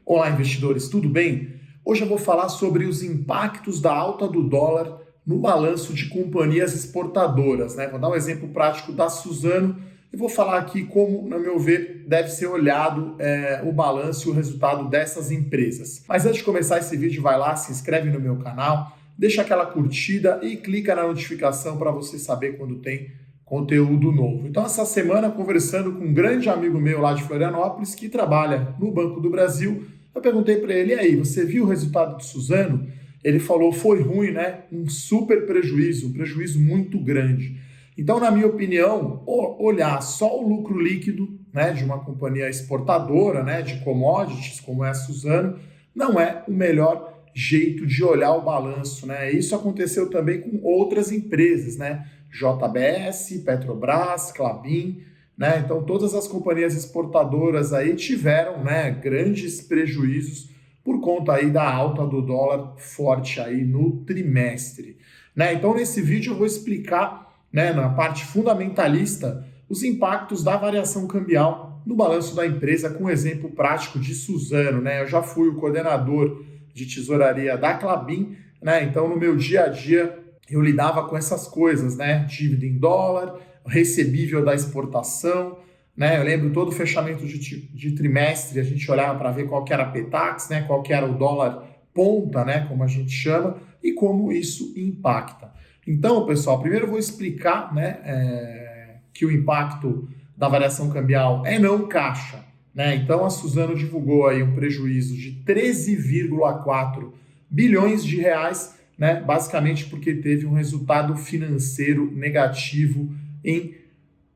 Olá, investidores, tudo bem? Hoje eu vou falar sobre os impactos da alta do dólar no balanço de companhias exportadoras, né? Vou dar um exemplo prático da Suzano e vou falar aqui como, no meu ver, deve ser olhado o balanço e o resultado dessas empresas. Mas antes de começar esse vídeo, vai lá, se inscreve no meu canal, deixa aquela curtida e clica na notificação para você saber quando tem conteúdo novo. Então, essa semana, conversando com um grande amigo meu lá de Florianópolis, que trabalha no Banco do Brasil, eu perguntei para ele, e aí, você viu o resultado de Suzano? Ele falou, foi ruim, né? Um super prejuízo, um prejuízo muito grande. Então, na minha opinião, olhar só o lucro líquido, né, de uma companhia exportadora, né, de commodities, como é a Suzano, não é o melhor jeito de olhar o balanço, né? Isso aconteceu também com outras empresas, né? JBS, Petrobras, Klabin, né? Então todas as companhias exportadoras aí tiveram, né, grandes prejuízos por conta aí da alta do dólar forte aí no trimestre, né? Então nesse vídeo eu vou explicar, né, na parte fundamentalista, os impactos da variação cambial no balanço da empresa com um exemplo prático de Suzano, né? Eu já fui o coordenador de tesouraria da Klabin, né? Então no meu dia a dia eu lidava com essas coisas, né? Dívida em dólar, recebível da exportação, né? Eu lembro todo o fechamento de trimestre, a gente olhava para ver qual que era a Petax, né? Qual que era o dólar ponta, né? Como a gente chama, e como isso impacta. Então, pessoal, primeiro eu vou explicar, né, que o impacto da variação cambial é não caixa, né? Então, a Suzano divulgou aí um prejuízo de 13,4 bilhões de reais, né? Basicamente porque teve um resultado financeiro negativo em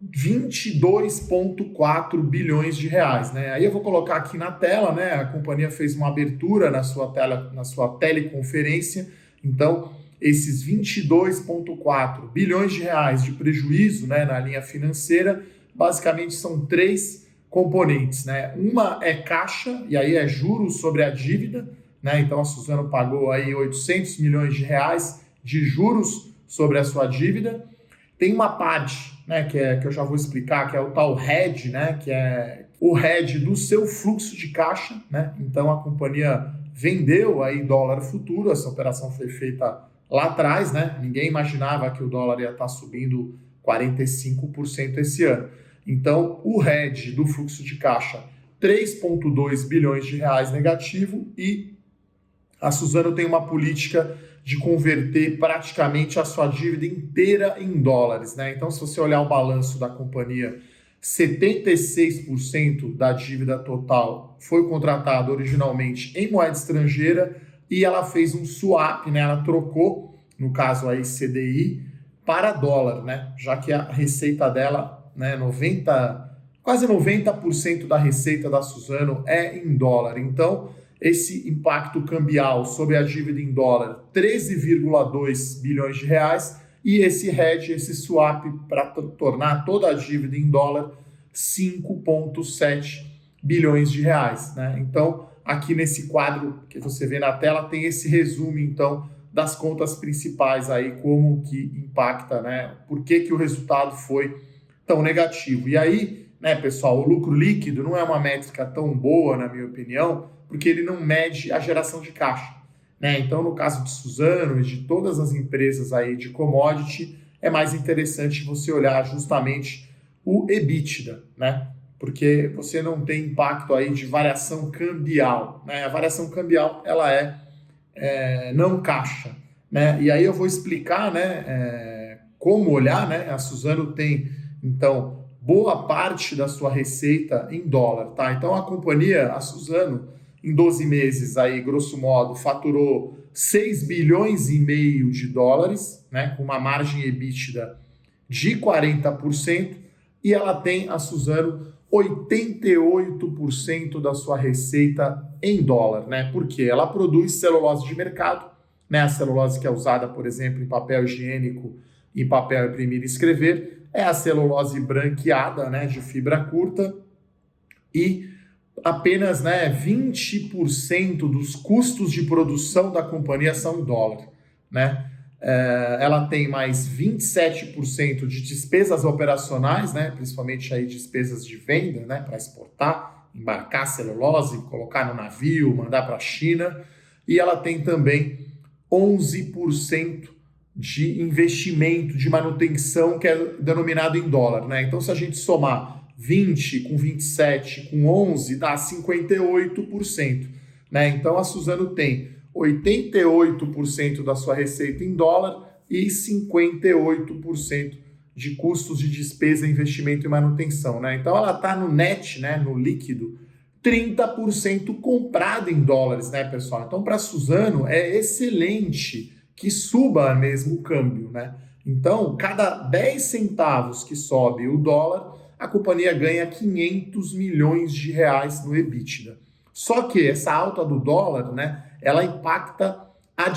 22,4 bilhões de reais, né? Aí eu vou colocar aqui na tela, né? A companhia fez uma abertura na sua teleconferência, então esses 22,4 bilhões de reais de prejuízo, né, na linha financeira, basicamente são três componentes, né? Uma é caixa, e aí é juros sobre a dívida, né? Então a Suzano pagou aí 800 milhões de reais de juros sobre a sua dívida. Tem uma parte, né, que eu já vou explicar, que é o tal hedge, né, que é o hedge do seu fluxo de caixa, né? Então a companhia vendeu aí dólar futuro, essa operação foi feita lá atrás, né? Ninguém imaginava que o dólar ia estar subindo 45% esse ano. Então, o hedge do fluxo de caixa, 3,2 bilhões de reais negativo, e a Suzano tem uma política de converter praticamente a sua dívida inteira em dólares, né? Então, se você olhar o balanço da companhia, 76% da dívida total foi contratada originalmente em moeda estrangeira e ela fez um swap, né? Ela trocou, no caso aí CDI, para dólar, né? Já que a receita dela, né, quase 90% da receita da Suzano é em dólar. Então, esse impacto cambial sobre a dívida em dólar, 13,2 bilhões de reais, e esse hedge, esse swap, para tornar toda a dívida em dólar, 5,7 bilhões de reais, né? Então, aqui nesse quadro que você vê na tela, tem esse resumo, então, das contas principais aí, como que impacta, né? Por que o resultado foi tão negativo. E aí, né, pessoal, o lucro líquido não é uma métrica tão boa, na minha opinião, porque ele não mede a geração de caixa, né? Então, no caso de Suzano e de todas as empresas aí de commodity, é mais interessante você olhar justamente o EBITDA, né? Porque você não tem impacto aí de variação cambial, né? A variação cambial, ela é não caixa, né? E aí eu vou explicar, né, como olhar, né? A Suzano tem, então, boa parte da sua receita em dólar, tá? Então, a companhia, a Suzano, em 12 meses, aí, grosso modo, faturou 6 bilhões e meio de dólares, né, com uma margem EBITDA de 40%, e ela tem, a Suzano, 88% da sua receita em dólar, né? Porque ela produz celulose de mercado, né? A celulose que é usada, por exemplo, em papel higiênico, em papel imprimir e escrever, é a celulose branqueada, né, de fibra curta, e apenas, né, 20% dos custos de produção da companhia são em dólar, né? Ela tem mais 27% de despesas operacionais, né, principalmente aí despesas de venda, né, para exportar, embarcar celulose, colocar no navio, mandar para a China, e ela tem também 11% de investimento, de manutenção, que é denominado em dólar, né? Então, se a gente somar 20 com 27 com 11, dá 58%, né? Então, a Suzano tem 88% da sua receita em dólar e 58% de custos de despesa, investimento e manutenção, né? Então, ela está no net, né, no líquido, 30% comprado em dólares, né, pessoal? Então, para a Suzano, é excelente que suba mesmo o câmbio, né? Então, cada 10 centavos que sobe o dólar, a companhia ganha 500 milhões de reais no EBITDA. Só que essa alta do dólar, né, ela impacta a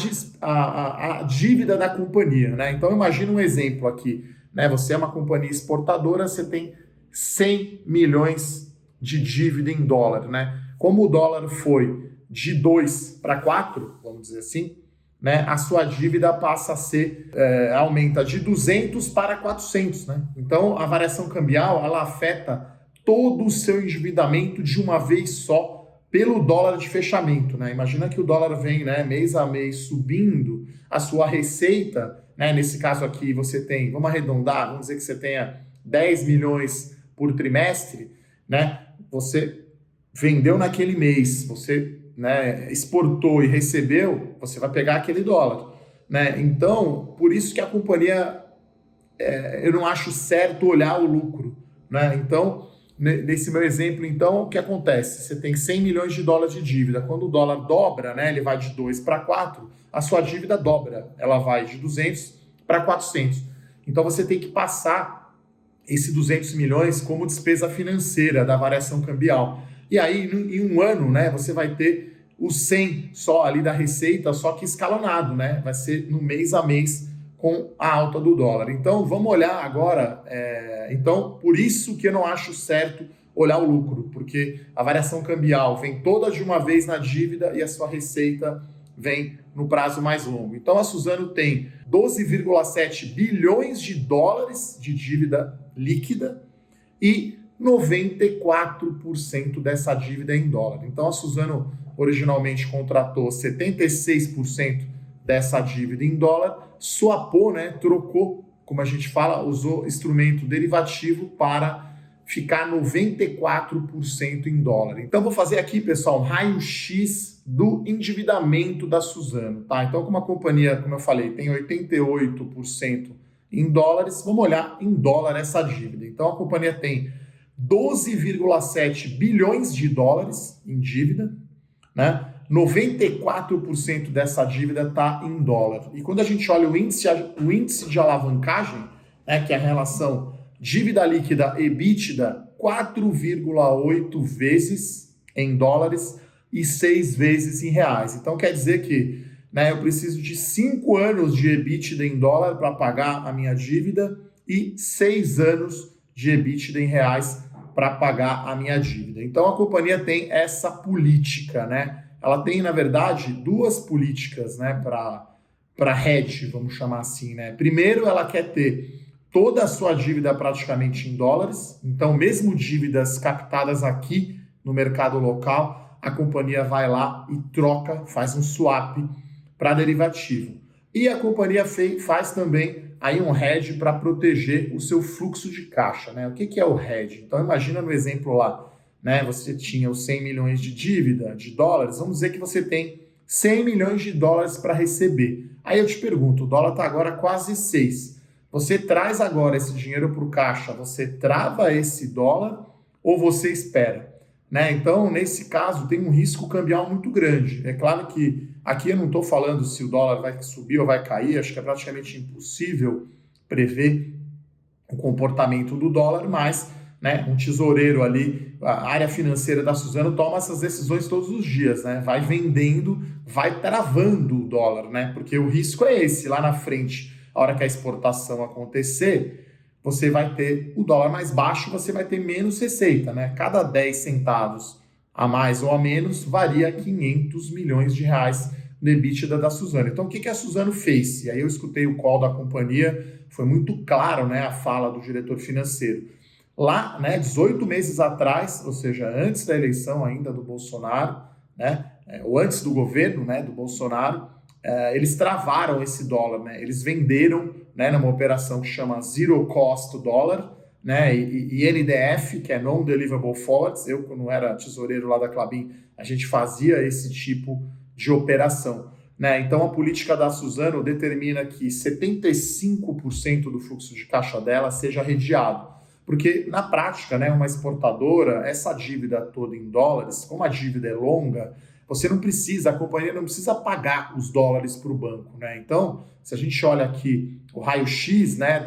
dívida da companhia, né? Então, imagina um exemplo aqui, né? Você é uma companhia exportadora, você tem 100 milhões de dívida em dólar, né? Como o dólar foi de 2 para 4, vamos dizer assim, né, a sua dívida passa a ser, aumenta de 200 para 400, né? Então, a variação cambial, ela afeta todo o seu endividamento de uma vez só pelo dólar de fechamento, né? Imagina que o dólar vem, né, mês a mês subindo, a sua receita, né, nesse caso aqui você tem, vamos arredondar, vamos dizer que você tenha 10 milhões por trimestre, né? Você vendeu naquele mês, você, né, exportou e recebeu, você vai pegar aquele dólar, né? Então, por isso que a companhia, eu não acho certo olhar o lucro, né? Então, nesse meu exemplo, então, o que acontece? Você tem 100 milhões de dólares de dívida. Quando o dólar dobra, né, ele vai de 2 para 4, a sua dívida dobra. Ela vai de 200 para 400. Então, você tem que passar esse 200 milhões como despesa financeira da variação cambial. E aí, em um ano, né, você vai ter os 100 só ali da receita, só que escalonado, né? Vai ser no mês a mês com a alta do dólar. Então, vamos olhar agora. Então, por isso que eu não acho certo olhar o lucro, porque a variação cambial vem toda de uma vez na dívida e a sua receita vem no prazo mais longo. Então, a Suzano tem 12,7 bilhões de dólares de dívida líquida e 94% dessa dívida é em dólar. Então, a Suzano originalmente contratou 76% dessa dívida em dólar, swapou, né, trocou, como a gente fala, usou instrumento derivativo para ficar 94% em dólar. Então, vou fazer aqui, pessoal, um raio-x do endividamento da Suzano, tá? Então, como a companhia, como eu falei, tem 88% em dólares, vamos olhar em dólar essa dívida. Então, a companhia tem 12,7 bilhões de dólares em dívida, né? 94% dessa dívida está em dólar. E quando a gente olha o índice de alavancagem, né, que é a relação dívida líquida EBITDA, 4,8 vezes em dólares e 6 vezes em reais. Então quer dizer que, né, eu preciso de 5 anos de EBITDA em dólar para pagar a minha dívida e 6 anos de EBITDA em reais para pagar a minha dívida. Então a companhia tem essa política, né? Ela tem, na verdade, duas políticas, né, para hedge, vamos chamar assim, né? Primeiro, ela quer ter toda a sua dívida praticamente em dólares, então mesmo dívidas captadas aqui no mercado local, a companhia vai lá e troca, faz um swap para derivativo. E a companhia faz também aí um hedge para proteger o seu fluxo de caixa, né? O que é o hedge? Então imagina no exemplo lá, né? Você tinha os 100 milhões de dívida de dólares, vamos dizer que você tem 100 milhões de dólares para receber. Aí eu te pergunto, o dólar está agora quase 6. Você traz agora esse dinheiro para o caixa, você trava esse dólar ou você espera? Né? Então, nesse caso, tem um risco cambial muito grande. É claro que aqui eu não estou falando se o dólar vai subir ou vai cair, acho que é praticamente impossível prever o comportamento do dólar, mas, né, um tesoureiro ali, a área financeira da Suzano toma essas decisões todos os dias, né? Vai vendendo, vai travando o dólar, né? Porque o risco é esse, lá na frente, a hora que a exportação acontecer, você vai ter o dólar mais baixo, você vai ter menos receita, né? Cada 10 centavos a mais ou a menos varia 500 milhões de reais no EBITDA da Suzano. Então, o que a Suzano fez? E aí eu escutei o call da companhia, foi muito claro, né, a fala do diretor financeiro. lá, né, 18 meses atrás, ou seja, antes da eleição ainda do Bolsonaro, né, ou antes do governo, né, do Bolsonaro, eles travaram esse dólar, né, eles venderam, né, numa operação que chama Zero Cost Dollar, né, e NDF, que é Non-Deliverable Forwards. Eu, quando era tesoureiro lá da Klabin, a gente fazia esse tipo de operação. Né? Então, a política da Suzano determina que 75% do fluxo de caixa dela seja redeado. Porque, na prática, né, uma exportadora, essa dívida toda em dólares, como a dívida é longa, você não precisa, a companhia não precisa pagar os dólares para o banco. Né? Então, se a gente olha aqui o raio-x, né,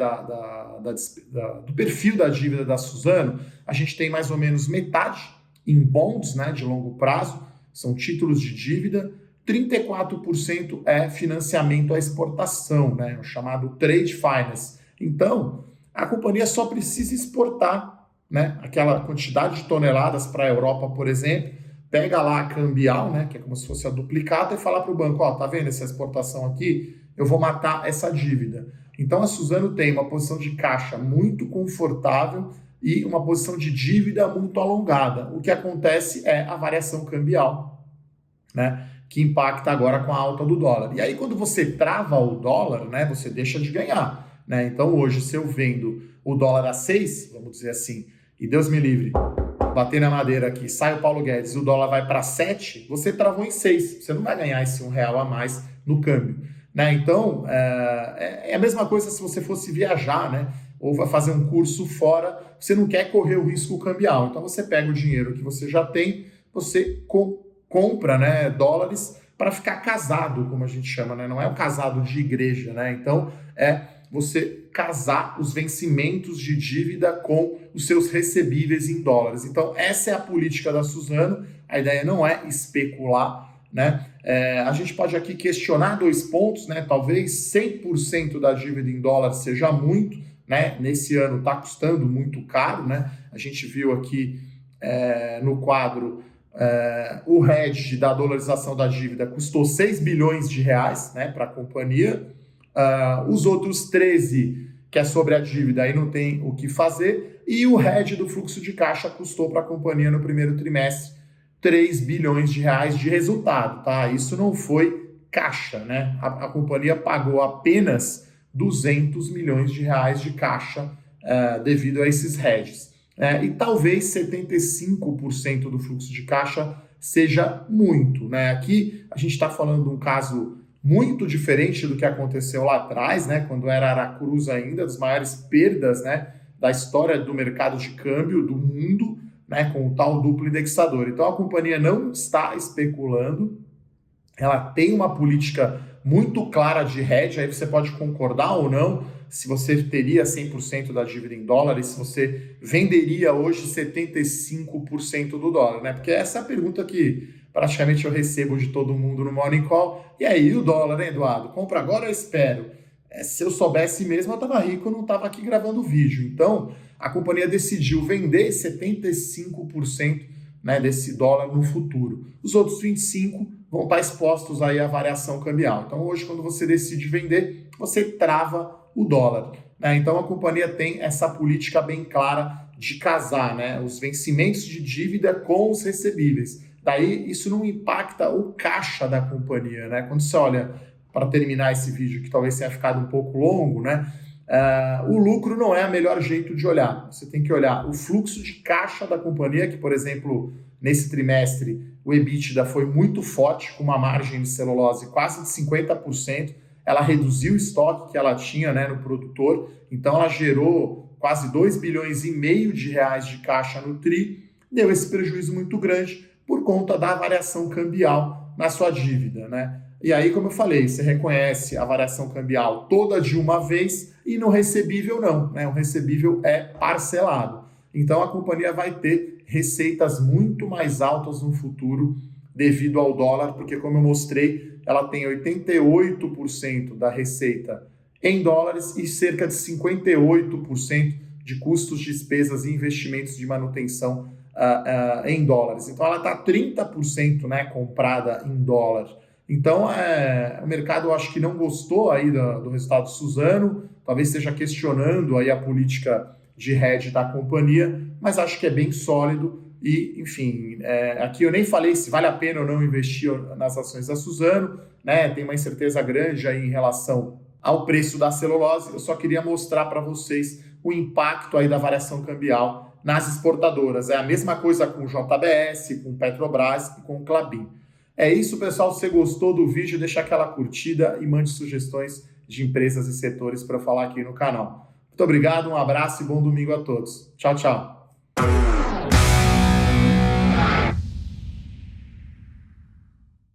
do perfil da dívida da Suzano, a gente tem mais ou menos metade em bonds, né, de longo prazo, são títulos de dívida, 34% é financiamento à exportação, né, o chamado trade finance. Então, a companhia só precisa exportar, né, aquela quantidade de toneladas para a Europa, por exemplo, pega lá a cambial, né, que é como se fosse a duplicata, e fala para o banco, ó, tá vendo essa exportação aqui? Eu vou matar essa dívida. Então a Suzano tem uma posição de caixa muito confortável e uma posição de dívida muito alongada. O que acontece é a variação cambial, né, que impacta agora com a alta do dólar. E aí quando você trava o dólar, né, você deixa de ganhar. Né? Então hoje, se eu vendo o dólar a 6, vamos dizer assim, e Deus me livre, bater na madeira aqui, sai o Paulo Guedes e o dólar vai para 7, você travou em 6. Você não vai ganhar esse R$ 1 a mais no câmbio. Né? Então, é a mesma coisa se você fosse viajar, né? Ou vai fazer um curso fora, você não quer correr o risco cambial. Então, você pega o dinheiro que você já tem, você compra, né, dólares para ficar casado, como a gente chama, né? Não é um casado de igreja, né? Então, você casar os vencimentos de dívida com os seus recebíveis em dólares. Então, essa é a política da Suzano. A ideia não é especular, né? A gente pode aqui questionar 2 pontos, né? Talvez 100% da dívida em dólar seja muito, né? Nesse ano está custando muito caro, né? A gente viu aqui no quadro o hedge da dolarização da dívida custou 6 bilhões de reais, né, para a companhia. Os outros 13, que é sobre a dívida, aí não tem o que fazer. E o hedge do fluxo de caixa custou para a companhia no primeiro trimestre 3 bilhões de reais de resultado, tá? Isso não foi caixa, né? A companhia pagou apenas 200 milhões de reais de caixa devido a esses hedges. E talvez 75% do fluxo de caixa seja muito, né? Aqui a gente está falando de um caso muito diferente do que aconteceu lá atrás, né? Quando era Aracruz ainda, das maiores perdas, né, da história do mercado de câmbio do mundo, né, com o tal duplo indexador. Então a companhia não está especulando, ela tem uma política muito clara de hedge, aí você pode concordar ou não, se você teria 100% da dívida em dólares, se você venderia hoje 75% do dólar, né? Porque essa é a pergunta que praticamente eu recebo de todo mundo no Morning Call. E aí, o dólar, né, Eduardo? Compra agora ou espero? Se eu soubesse mesmo, eu estava rico, eu não estava aqui gravando vídeo. Então, a companhia decidiu vender 75%, né, desse dólar no futuro. Os outros 25% vão estar expostos aí à variação cambial. Então, hoje, quando você decide vender, você trava o dólar. Né? Então, a companhia tem essa política bem clara de casar, né, os vencimentos de dívida com os recebíveis. Daí, isso não impacta o caixa da companhia. Né? Quando você olha, para terminar esse vídeo, que talvez tenha ficado um pouco longo, né? O lucro não é o melhor jeito de olhar. Você tem que olhar o fluxo de caixa da companhia, que, por exemplo, nesse trimestre, o EBITDA foi muito forte, com uma margem de celulose quase de 50%. Ela reduziu o estoque que ela tinha, né, no produtor, então ela gerou quase 2,5 bilhões de reais de caixa no TRI, deu esse prejuízo muito grande por conta da variação cambial na sua dívida, né? E aí, como eu falei, você reconhece a variação cambial toda de uma vez e no recebível não, né? O recebível é parcelado. Então a companhia vai ter receitas muito mais altas no futuro devido ao dólar, porque como eu mostrei, ela tem 88% da receita em dólares e cerca de 58% de custos, despesas e investimentos de manutenção em dólares. Então ela está 30%, né, comprada em dólar. Então o mercado, eu acho que não gostou aí do resultado do Suzano, talvez esteja questionando aí a política de hedge da companhia, mas acho que é bem sólido e, enfim, aqui eu nem falei se vale a pena ou não investir nas ações da Suzano, né? Tem uma incerteza grande aí em relação ao preço da celulose. Eu só queria mostrar para vocês o impacto aí da variação cambial nas exportadoras. É a mesma coisa com o JBS, com o Petrobras e com o Klabin. É isso, pessoal. Se você gostou do vídeo, deixa aquela curtida e mande sugestões de empresas e setores para falar aqui no canal. Muito obrigado, um abraço e bom domingo a todos. Tchau, tchau.